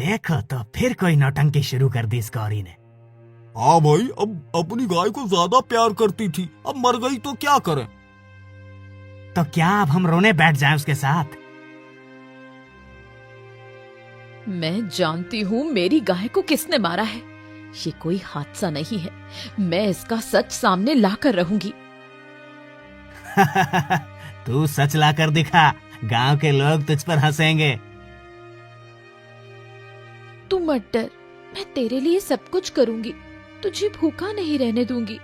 देखो तो फिर कोई नौटंकी शुरू कर दी इस गौरी ने। हाँ भाई, अब अपनी गाय को ज्यादा प्यार करती थी, अब मर गई तो क्या करें। तो क्या अब हम रोने बैठ जाएं उसके साथ? मैं जानती हूँ मेरी गाय को किसने मारा है। ये कोई हादसा नहीं है। मैं इसका सच सामने लाकर रहूंगी। तू सच ला कर दिखा, गांव के लोग तुझ पर हंसेंगे। तू मत डर, मैं तेरे लिए सब कुछ करूंगी। तुझे भूखा नहीं रहने दूंगी।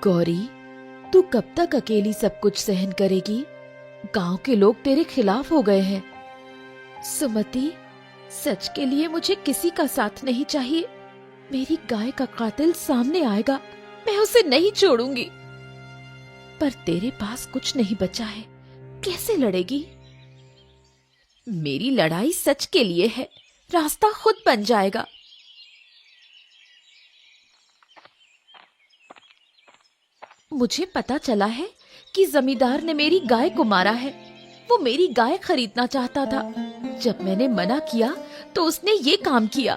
गौरी, तू कब तक अकेली सब कुछ सहन करेगी? गांव के लोग तेरे खिलाफ हो गए हैं। सुमति, सच के लिए मुझे किसी का साथ नहीं चाहिए। मेरी गाय का कातिल सामने आएगा, मैं उसे नहीं छोड़ूंगी। पर तेरे पास कुछ नहीं बचा है, कैसे लड़ेगी? मेरी लड़ाई सच के लिए है, रास्ता खुद बन जाएगा। मुझे पता चला है कि जमींदार ने मेरी गाय को मारा है। वो मेरी गाय खरीदना चाहता था। जब मैंने मना किया तो उसने ये काम किया।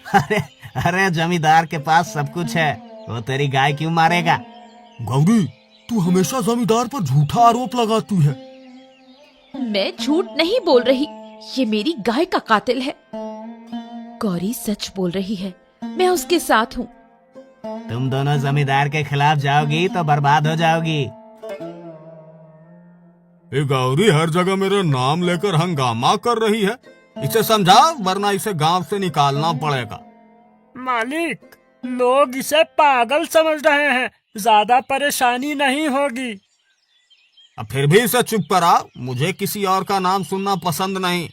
अरे अरे, जमींदार के पास सब कुछ है, वो तेरी गाय क्यों मारेगा? गौरी, तू हमेशा जमींदार पर झूठा आरोप लगाती है। मैं झूठ नहीं बोल रही, ये मेरी गाय का कातिल है। गौरी सच बोल रही है, मैं उसके साथ हूँ। तुम दोनों जमींदार के खिलाफ जाओगी तो बर्बाद हो जाओगी। ये गौरी हर जगह मेरा नाम लेकर हंगामा कर रही है। इसे समझा, वरना इसे गांव से निकालना पड़ेगा। मालिक, लोग इसे पागल समझ रहे हैं, ज्यादा परेशानी नहीं होगी। अब फिर भी इसे चुप करा, मुझे किसी और का नाम सुनना पसंद नहीं।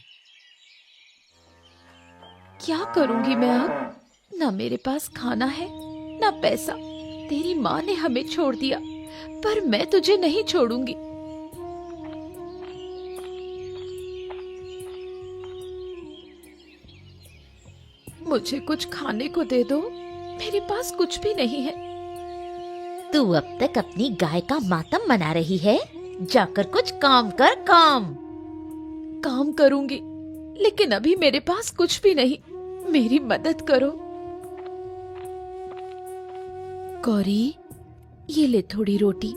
क्या करूंगी मैं अब? ना मेरे पास खाना है, ना पैसा। तेरी माँ ने हमें छोड़ दिया, पर मैं तुझे नहीं छोड़ूंगी। मुझे कुछ खाने को दे दो, मेरे पास कुछ भी नहीं है। तू अब तक अपनी गाय का मातम मना रही है, जाकर कुछ काम कर। काम करूंगी, लेकिन अभी मेरे पास कुछ भी नहीं। मेरी मदद करो। गौरी, ये ले थोड़ी रोटी,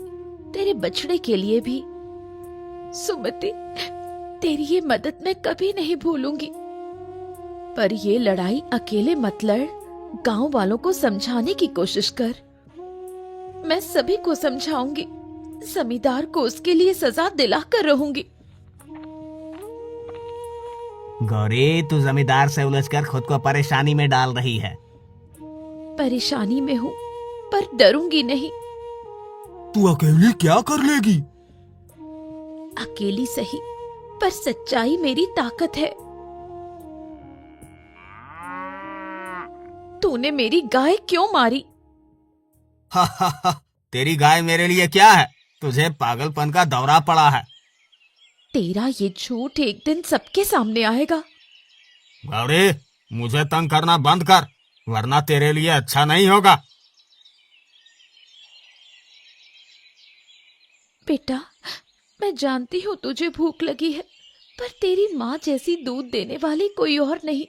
तेरे बछड़े के लिए भी। सुमति, तेरी ये मदद मैं कभी नहीं भूलूंगी। पर ये लड़ाई अकेले मत लड़, गांव वालों को समझाने की कोशिश कर। मैं सभी को समझाऊंगी, जमींदार को उसके लिए सजा दिलाकर रहूंगी। गौरी, तू जमींदार से उलझकर खुद को परेशानी में डाल रही है। परेशानी में हूँ, पर डरूंगी नहीं। तू अकेली क्या कर लेगी? अकेली सही, पर सच्चाई मेरी ताकत है। तूने मेरी गाय क्यों मारी? हा हा हा, तेरी गाय मेरे लिए क्या है? तुझे पागलपन का दौरा पड़ा है। तेरा ये झूठ एक दिन सबके सामने आएगा। गौरी, मुझे तंग करना बंद कर, वरना तेरे लिए अच्छा नहीं होगा। बेटा, मैं जानती हूँ तुझे भूख लगी है, पर तेरी माँ जैसी दूध देने वाली कोई और नहीं।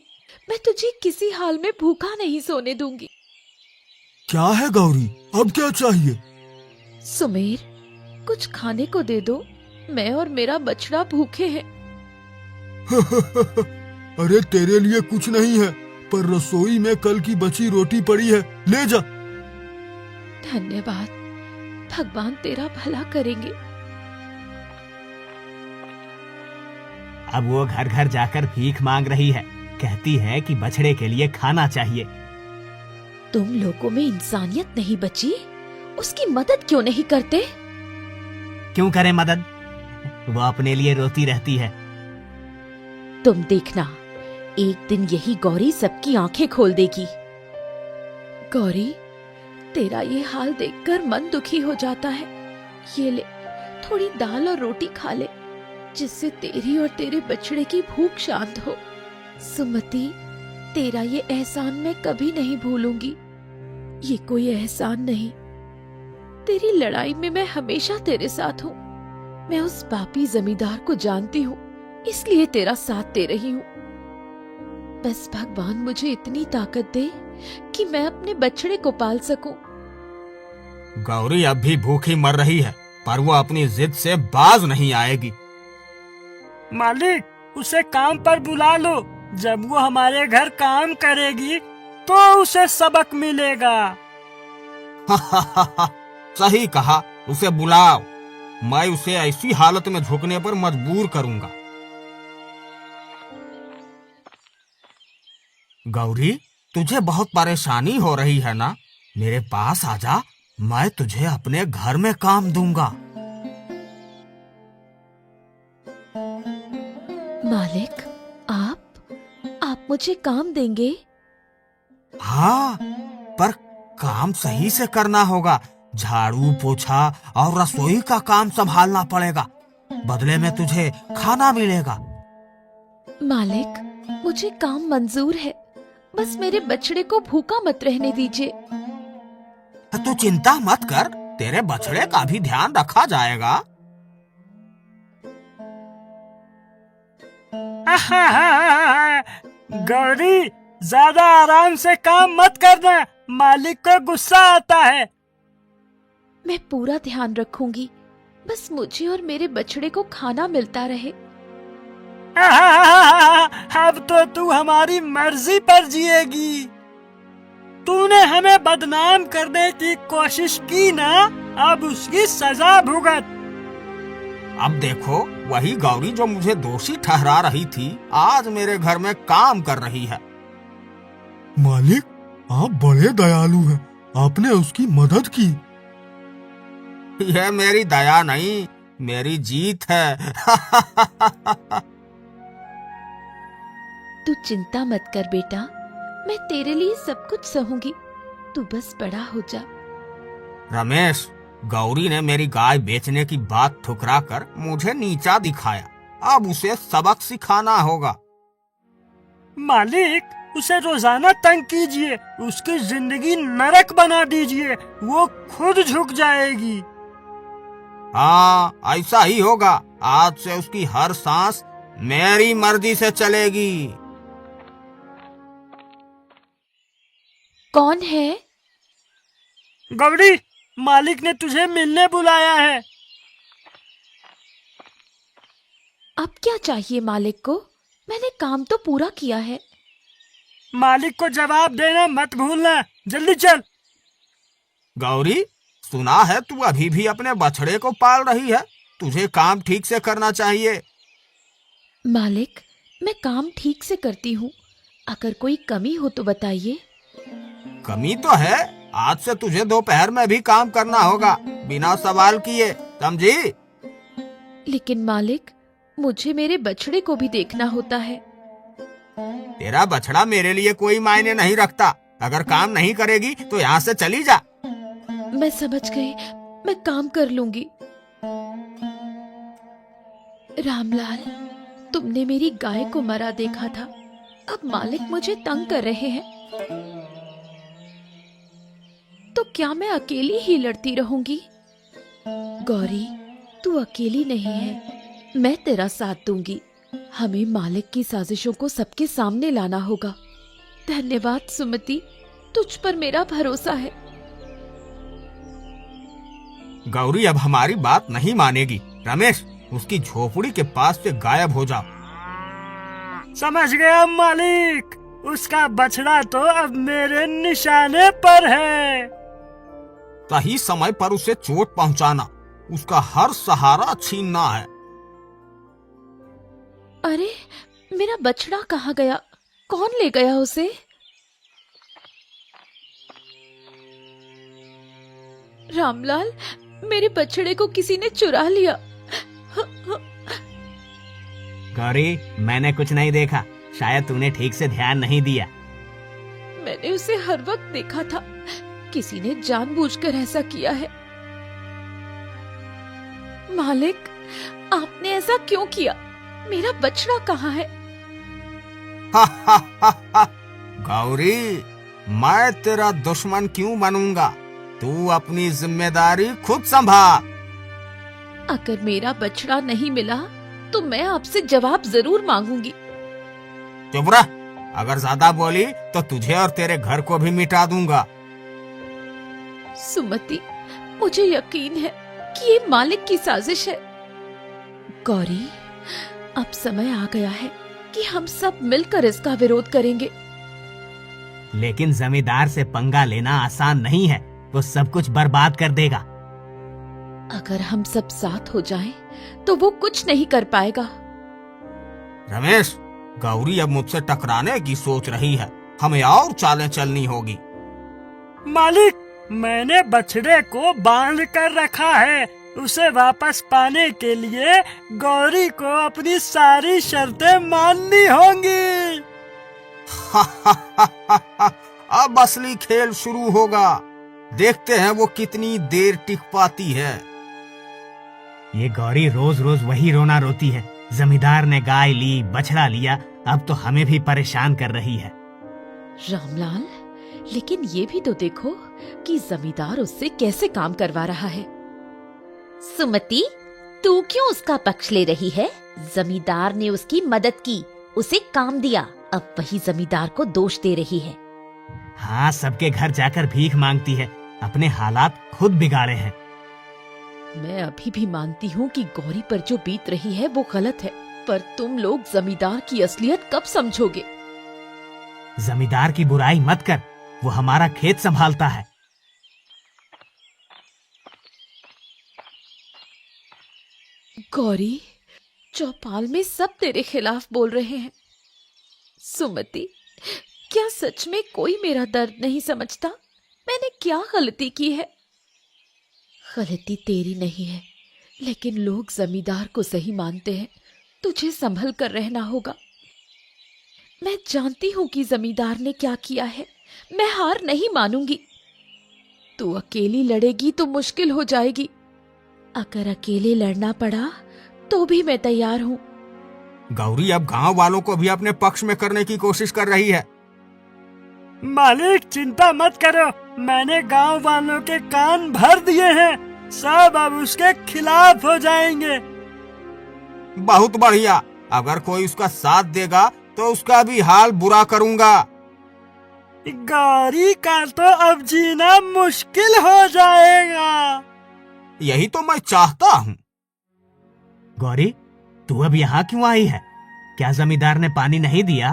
मैं तुझे किसी हाल में भूखा नहीं सोने दूंगी। क्या है गौरी, अब क्या चाहिए? सुमेर, कुछ खाने को दे दो, मैं और मेरा बछड़ा भूखे हैं। अरे तेरे लिए कुछ नहीं है, पर रसोई में कल की बची रोटी पड़ी है, ले जा। धन्यवाद, भगवान तेरा भला करेंगे। अब वो घर घर जाकर भीख मांग रही है, कहती है कि बछड़े के लिए खाना चाहिए। तुम लोगों में इंसानियत नहीं बची, उसकी मदद क्यों नहीं करते? क्यों करें मदद? वो अपने लिए रोती रहती है। तुम देखना, एक दिन यही गौरी सबकी आंखें खोल देगी। गौरी, तेरा ये हाल देखकर मन दुखी हो जाता है। ये ले, थोड़ी दाल और रोटी खा ले, जिससे तेरी और तेरे बछड़े की भूख शांत हो। सुमति, तेरा ये एहसान मैं कभी नहीं भूलूंगी। ये कोई एहसान नहीं, तेरी लड़ाई में मैं हमेशा तेरे साथ हूँ। मैं उस पापी जमींदार को जानती हूँ, इसलिए तेरा साथ दे रही हूँ। बस भगवान मुझे इतनी ताकत दे कि मैं अपने बछड़े को पाल सकूं। गौरी अब भी भूखी मर रही है, पर वो अपनी जिद से बाज नहीं आएगी। मालिक, उसे काम पर बुला लो। जब वो हमारे घर काम करेगी तो उसे सबक मिलेगा। सही कहा, उसे बुलाओ। मैं उसे ऐसी हालत में झुकने पर मजबूर करूंगा। गौरी, तुझे बहुत परेशानी हो रही है ना? मेरे पास आजा, मैं तुझे अपने घर में काम दूंगा। मालिक, आप मुझे काम देंगे? हाँ, पर काम सही से करना होगा। झाड़ू पोछा और रसोई का काम संभालना पड़ेगा। बदले में तुझे खाना मिलेगा। मालिक, मुझे काम मंजूर है, बस मेरे बछड़े को भूखा मत रहने दीजिए। तू चिंता मत कर, तेरे बछड़े का भी ध्यान रखा जाएगा। गौरी, ज्यादा आराम से काम मत करना, मालिक को गुस्सा आता है। मैं पूरा ध्यान रखूंगी, बस मुझे और मेरे बछड़े को खाना मिलता रहे। अब तो तू हमारी मर्जी पर जिएगी। तूने हमें बदनाम करने की कोशिश की ना, अब उसकी सजा भुगत। अब देखो, वही गौरी जो मुझे दोषी ठहरा रही थी, आज मेरे घर में काम कर रही है। मालिक, आप बड़े दयालु हैं, आपने उसकी मदद की। यह मेरी दया नहीं, मेरी जीत है। तू चिंता मत कर बेटा, मैं तेरे लिए सब कुछ सहूंगी, तू बस बड़ा हो जा। रमेश, गौरी ने मेरी गाय बेचने की बात ठुकरा कर मुझे नीचा दिखाया। अब उसे सबक सिखाना होगा। मालिक, उसे रोजाना तंग कीजिए, उसकी जिंदगी नरक बना दीजिए, वो खुद झुक जाएगी। हाँ, ऐसा ही होगा। आज से उसकी हर सांस मेरी मर्जी से चलेगी। कौन है? गौरी, मालिक ने तुझे मिलने बुलाया है। अब क्या चाहिए मालिक को? मैंने काम तो पूरा किया है। मालिक को जवाब देना मत भूलना, जल्दी चल। गौरी, सुना है तू अभी भी अपने बछड़े को पाल रही है। तुझे काम ठीक से करना चाहिए। मालिक, मैं काम ठीक से करती हूँ, अगर कोई कमी हो तो बताइए। कमी तो है, आज से तुझे दोपहर में भी काम करना होगा, बिना सवाल किए, समझी? लेकिन मालिक, मुझे मेरे बछड़े को भी देखना होता है। तेरा बछड़ा मेरे लिए कोई मायने नहीं रखता। अगर काम नहीं करेगी तो यहाँ से चली जा। मैं समझ गई, मैं काम कर लूंगी। रामलाल, तुमने मेरी गाय को मरा देखा था, अब मालिक मुझे तंग कर रहे हैं, तो क्या मैं अकेली ही लड़ती रहूंगी? गौरी, तू अकेली नहीं है, मैं तेरा साथ दूंगी। हमें मालिक की साजिशों को सबके सामने लाना होगा। धन्यवाद सुमति, तुझ पर मेरा भरोसा है। गौरी अब हमारी बात नहीं मानेगी। रमेश, उसकी झोपड़ी के पास से गायब हो जाओ। समझ गया मालिक, उसका बछड़ा तो अब मेरे निशाने पर है। सही समय पर उसे चोट पहुंचाना, उसका हर सहारा छीनना है। अरे, मेरा बछड़ा कहाँ गया? कौन ले गया उसे? रामलाल, मेरे बछड़े को किसी ने चुरा लिया। गौरी, मैंने कुछ नहीं देखा, शायद तूने ठीक से ध्यान नहीं दिया। मैंने उसे हर वक्त देखा था, किसी ने जानबूझकर ऐसा किया है। मालिक, आपने ऐसा क्यों किया? मेरा बछड़ा कहाँ है? गौरी, मैं तेरा दुश्मन क्यों बनूंगा? तू अपनी जिम्मेदारी खुद संभाल। अगर मेरा बछड़ा नहीं मिला तो मैं आपसे जवाब जरूर मांगूंगी। चुप रह, अगर ज्यादा बोली तो तुझे और तेरे घर को भी मिटा दूंगा। सुमति, मुझे यकीन है कि ये मालिक की साजिश है। गौरी, अब समय आ गया है कि हम सब मिलकर इसका विरोध करेंगे। लेकिन जमींदार से पंगा लेना आसान नहीं है, वो सब कुछ बर्बाद कर देगा। अगर हम सब साथ हो जाएं, तो वो कुछ नहीं कर पाएगा। रमेश, गौरी अब मुझसे टकराने की सोच रही है, हमें और चालें चलनी होगी। मालिक, मैंने बछड़े को बांध कर रखा है। उसे वापस पाने के लिए गौरी को अपनी सारी शर्तें माननी होंगी। अब असली खेल शुरू होगा। देखते हैं वो कितनी देर टिक पाती है। ये गौरी रोज रोज वही रोना रोती है। जमींदार ने गाय ली, बछड़ा लिया, अब तो हमें भी परेशान कर रही है। रामलाल, लेकिन ये भी तो देखो कि जमींदार उससे कैसे काम करवा रहा है। सुमति, तू क्यों उसका पक्ष ले रही है? जमींदार ने उसकी मदद की, उसे काम दिया, अब वही जमींदार को दोष दे रही है। हाँ, सबके घर जाकर भीख मांगती है, अपने हालात खुद बिगाड़े हैं। मैं अभी भी मानती हूँ कि गौरी पर जो बीत रही है वो गलत है, पर तुम लोग जमींदार की असलियत कब समझोगे? जमींदार की बुराई मत कर, वो हमारा खेत संभालता है। गौरी, चौपाल में सब तेरे खिलाफ बोल रहे हैं। सुमति, क्या सच में कोई मेरा दर्द नहीं समझता? मैंने क्या गलती की है? गलती तेरी नहीं है, लेकिन लोग जमींदार को सही मानते हैं। तुझे संभल कर रहना होगा। मैं जानती हूँ कि जमींदार ने क्या किया है। मैं हार नहीं मानूंगी। तू अकेली लड़ेगी तो मुश्किल हो जाएगी। अगर अकेले लड़ना पड़ा तो भी मैं तैयार हूँ। गौरी अब गांव वालों को भी अपने पक्ष में करने की कोशिश कर रही है। मालिक, चिंता मत करो, मैंने गांव वालों के कान भर दिए हैं। सब अब उसके खिलाफ हो जाएंगे। बहुत बढ़िया, अगर कोई उसका साथ देगा तो उसका भी हाल बुरा करूंगा। गौरी का तो अब जीना मुश्किल हो जाएगा। यही तो मैं चाहता हूँ। गौरी, तू अब यहाँ क्यों आई है? क्या जमींदार ने पानी नहीं दिया?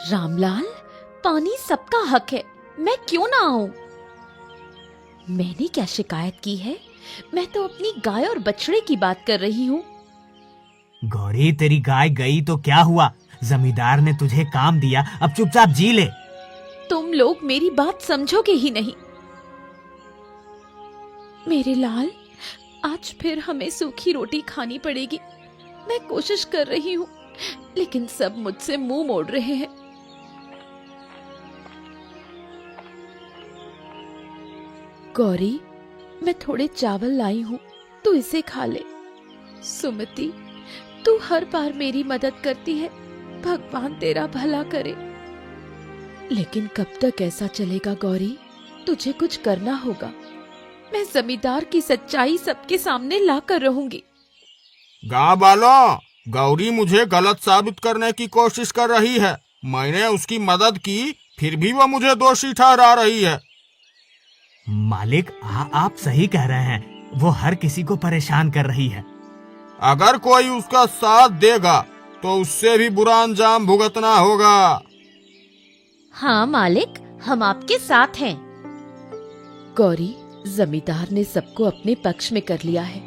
रामलाल, पानी सबका हक है, मैं क्यों ना आऊं? मैंने क्या शिकायत की है? मैं तो अपनी गाय और बछड़े की बात कर रही हूँ। गौरी, तेरी गाय गई तो क्या हुआ? जमींदार ने तुझे काम दिया, अब चुपचाप जी ले। तुम लोग मेरी बात समझोगे ही नहीं। मेरे लाल, आज फिर हमें सूखी रोटी खानी पड़ेगी। मैं कोशिश कर रही हूँ, लेकिन सब मुझसे मुंह मोड़ रहे हैं। गौरी, मैं थोड़े चावल लाई हूँ, तू इसे खा ले। सुमति, तू हर बार मेरी मदद करती है, भगवान तेरा भला करे। लेकिन कब तक ऐसा चलेगा गौरी? तुझे कुछ करना होगा। मैं जमींदार की सच्चाई सबके सामने लाकर रहूंगी। गाँव वालों, गौरी मुझे गलत साबित करने की कोशिश कर रही है। मैंने उसकी मदद की, फिर भी वो मुझे दोषी ठहरा रही है। मालिक, आप सही कह रहे हैं, वो हर किसी को परेशान कर रही है। अगर कोई उसका साथ देगा तो उससे भी बुरा अंजाम भुगतना होगा। हाँ मालिक, हम आपके साथ हैं। गौरी, जमींदार ने सबको अपने पक्ष में कर लिया है,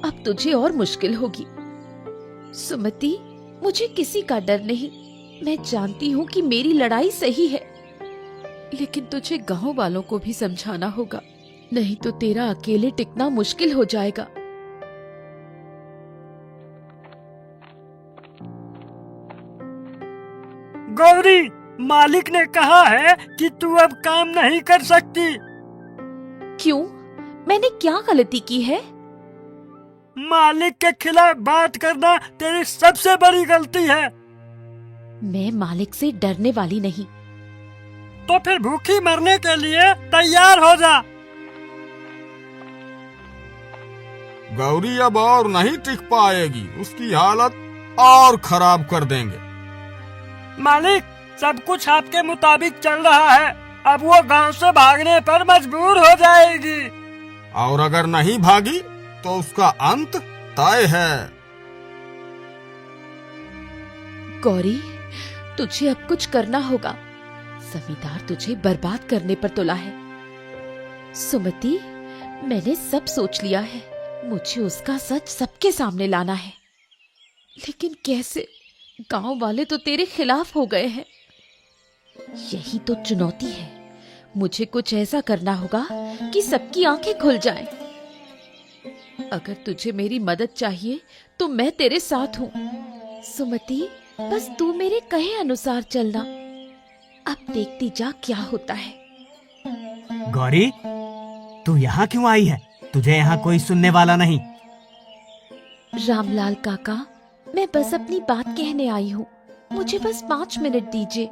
अब तुझे और मुश्किल होगी। सुमति, मुझे किसी का डर नहीं। मैं जानती हूँ कि मेरी लड़ाई सही है, लेकिन तुझे गांव वालों को भी समझाना होगा, नहीं तो तेरा अकेले टिकना मुश्किल हो जाएगा। गौरी, मालिक ने कहा है कि तू अब काम नहीं कर सकती। क्यों? मैंने क्या गलती की है? मालिक के खिलाफ बात करना तेरी सबसे बड़ी गलती है। मैं मालिक से डरने वाली नहीं। तो फिर भूखी मरने के लिए तैयार हो जा। गौरी अब और नहीं टिक पाएगी, उसकी हालत और खराब कर देंगे। मालिक, सब कुछ आपके मुताबिक चल रहा है। अब वो गांव से भागने पर मजबूर हो जाएगी। और अगर नहीं भागी तो उसका अंत तय है। गौरी, तुझे अब कुछ करना होगा। जमींदार तुझे बर्बाद करने पर तुला है। सुमति, मैंने सब सोच लिया है। मुझे उसका सच सबके सामने लाना है। लेकिन कैसे? गांव वाले तो तेरे खिलाफ हो गए हैं। यही तो चुनौती है। मुझे कुछ ऐसा करना होगा कि सबकी आंखें खुल जाएं। अगर तुझे मेरी मदद चाहिए तो मैं तेरे साथ हूँ। सुमति, बस तू मेरे कहे अनुसार चलना। अब देखती जा क्या होता है। गौरी, तू यहाँ क्यों आई है? तुझे यहाँ कोई सुनने वाला नहीं। रामलाल काका, मैं बस अपनी बात कहने आई हूँ। मुझे बस 5 मिनट दीजिए।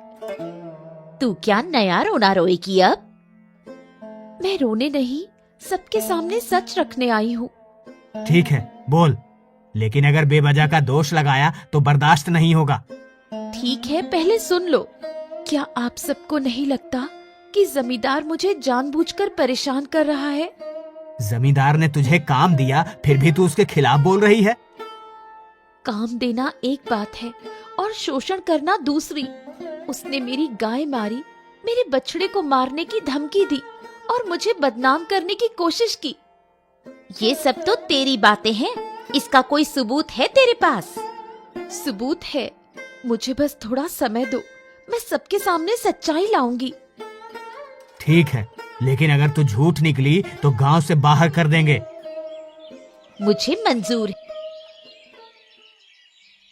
तू क्या नया रोना रोएगी अब? मैं रोने नहीं, सबके सामने सच रखने आई हूँ। ठीक है, बोल। लेकिन अगर बेवजह का दोष लगाया तो बर्दाश्त नहीं होगा। ठीक है, पहले सुन लो। क्या आप सबको नहीं लगता कि जमींदार मुझे जानबूझकर परेशान कर रहा है? जमींदार ने तुझे काम दिया, फिर भी तू उसके खिलाफ बोल रही है। काम देना एक बात है और शोषण करना दूसरी। उसने मेरी गाय मारी, मेरे बछड़े को मारने की धमकी दी और मुझे बदनाम करने की कोशिश की। ये सब तो तेरी बातें हैं। इसका कोई सबूत है तेरे पास? सबूत है, मुझे बस थोड़ा समय दो। मैं सबके सामने सच्चाई लाऊंगी। ठीक है, लेकिन अगर तू झूठ निकली तो गांव से बाहर कर देंगे। मुझे मंजूर है।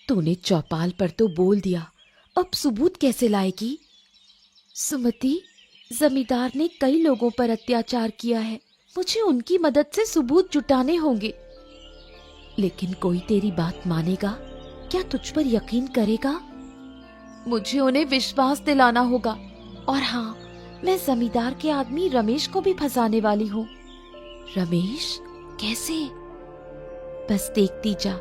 तूने चौपाल पर तो बोल दिया, अब सबूत कैसे लाएगी? सुमति, जमींदार ने कई लोगों पर अत्याचार किया है। मुझे उनकी मदद से सबूत जुटाने होंगे। लेकिन कोई तेरी बात मानेगा? क्या तुझ पर यकीन करेगा? मुझे उन्हें विश्वास दिलाना होगा। और हाँ, मैं जमींदार के आदमी रमेश को भी फंसाने वाली हूँ। रमेश? कैसे? बस देखती जा,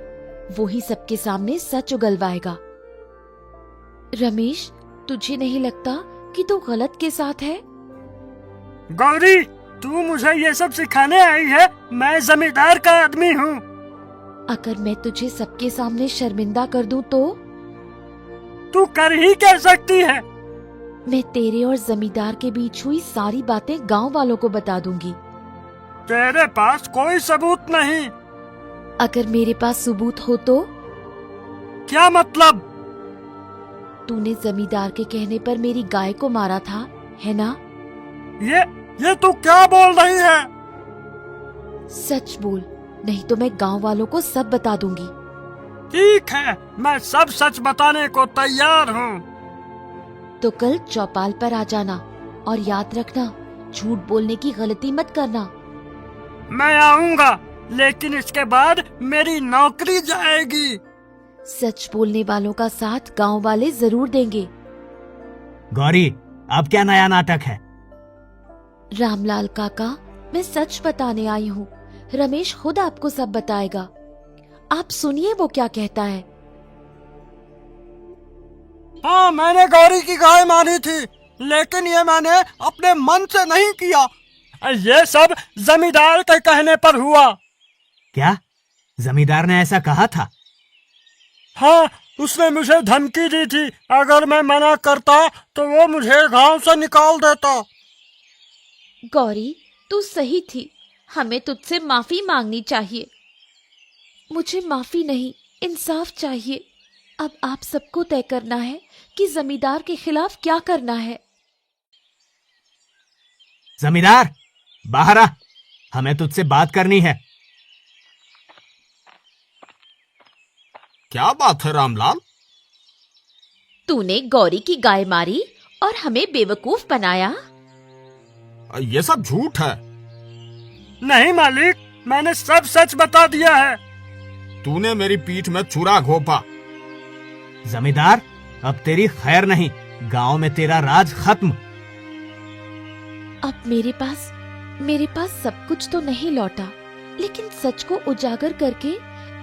वो ही सबके सामने सच उगलवाएगा। रमेश, तुझे नहीं लगता कि तू गलत के साथ है? गौरी, तू मुझे ये सब सिखाने आई है? मैं जमींदार का आदमी हूँ। अगर मैं तुझे सबके सामने शर्मिंदा कर दूं तो? तू कर ही क्या सकती है? मैं तेरे और जमींदार के बीच हुई सारी बातें गांव वालों को बता दूंगी। तेरे पास कोई सबूत नहीं। अगर मेरे पास सबूत हो तो? क्या मतलब? तूने जमींदार के कहने पर मेरी गाय को मारा था, है ना? ये तू क्या बोल रही है? सच बोल, नहीं तो मैं गांव वालों को सब बता दूंगी। ठीक है, मैं सब सच बताने को तैयार हूँ। तो कल चौपाल पर आ जाना और याद रखना, झूठ बोलने की गलती मत करना। मैं आऊँगा, लेकिन इसके बाद मेरी नौकरी जाएगी। सच बोलने वालों का साथ गांव वाले जरूर देंगे। गौरी, अब क्या नया नाटक है? रामलाल काका, मैं सच बताने आई हूँ। रमेश खुद आपको सब बताएगा। आप सुनिए वो क्या कहता है। हाँ, मैंने गौरी की गाय मारी थी, लेकिन ये मैंने अपने मन से नहीं किया। ये सब जमींदार के कहने पर हुआ। क्या जमींदार ने ऐसा कहा था? हाँ, उसने मुझे धमकी दी थी। अगर मैं मना करता तो वो मुझे गांव से निकाल देता। गौरी, तू सही थी। हमें तुझसे माफी मांगनी चाहिए। मुझे माफी नहीं, इंसाफ चाहिए। अब आप सबको तय करना है कि जमींदार के खिलाफ क्या करना है। जमींदार, बाहर आ, हमें तुझसे बात करनी है। क्या बात है रामलाल? तूने गौरी की गाय मारी और हमें बेवकूफ बनाया। ये सब झूठ है। नहीं मालिक, मैंने सब सच बता दिया है। तूने मेरी पीठ में छुरा घोंपा। जमींदार, अब तेरी खैर नहीं, गांव में तेरा राज खत्म। अब मेरे पास सब कुछ तो नहीं लौटा, लेकिन सच को उजागर करके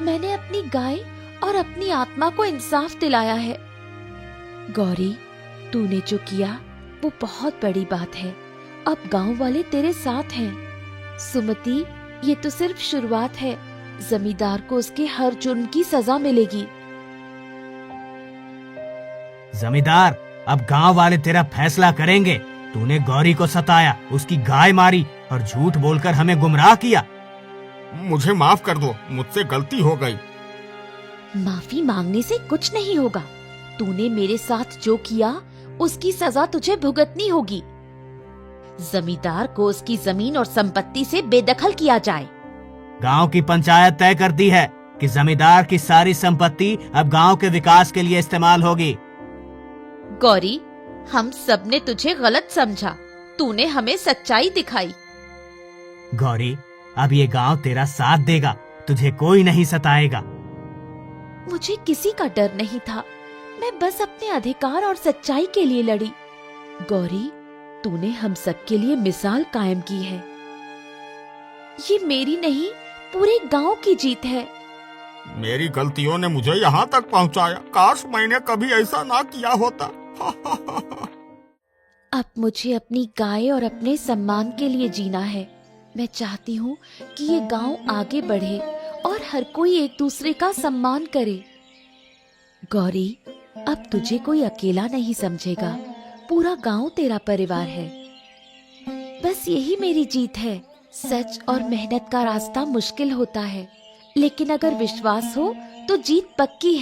मैंने अपनी गाय और अपनी आत्मा को इंसाफ दिलाया है। गौरी, तूने जो किया वो बहुत बड़ी बात है। अब गांव वाले तेरे साथ हैं। सुमति, ये तो सिर्फ शुरुआत है। जमींदार को उसके हर जुर्म की सजा मिलेगी। जमींदार, अब गांव वाले तेरा फैसला करेंगे। तूने गौरी को सताया, उसकी गाय मारी और झूठ बोलकर हमें गुमराह किया। मुझे माफ कर दो, मुझसे गलती हो गई। माफी मांगने से कुछ नहीं होगा। तूने मेरे साथ जो किया उसकी सजा तुझे भुगतनी होगी। जमींदार को उसकी जमीन और संपत्ति से बेदखल किया जाए। गांव की पंचायत तय करती है कि जमींदार की सारी संपत्ति अब गांव के विकास के लिए इस्तेमाल होगी। गौरी, हम सब ने तुझे गलत समझा। तूने हमें सच्चाई दिखाई। गौरी, अब ये गांव तेरा साथ देगा, तुझे कोई नहीं सताएगा। मुझे किसी का डर नहीं था। मैं बस अपने अधिकार और सच्चाई के लिए लड़ी। गौरी, तूने हम सब के लिए मिसाल कायम की है। ये मेरी नहीं, पूरे गांव की जीत है। मेरी गलतियों ने मुझे यहाँ तक पहुँचाया। काश मैंने कभी ऐसा ना किया होता। अब मुझे अपनी गाय और अपने सम्मान के लिए जीना है। मैं चाहती हूँ कि ये गांव आगे बढ़े और हर कोई एक दूसरे का सम्मान करे। गौरी, अब तुझे कोई अकेला नहीं समझेगा। पूरा गांव तेरा परिवार है। बस यही मेरी जीत है। सच और मेहनत का रास्ता मुश्किल होता है, लेकिन अगर विश्वास हो तो जीत पक्की है।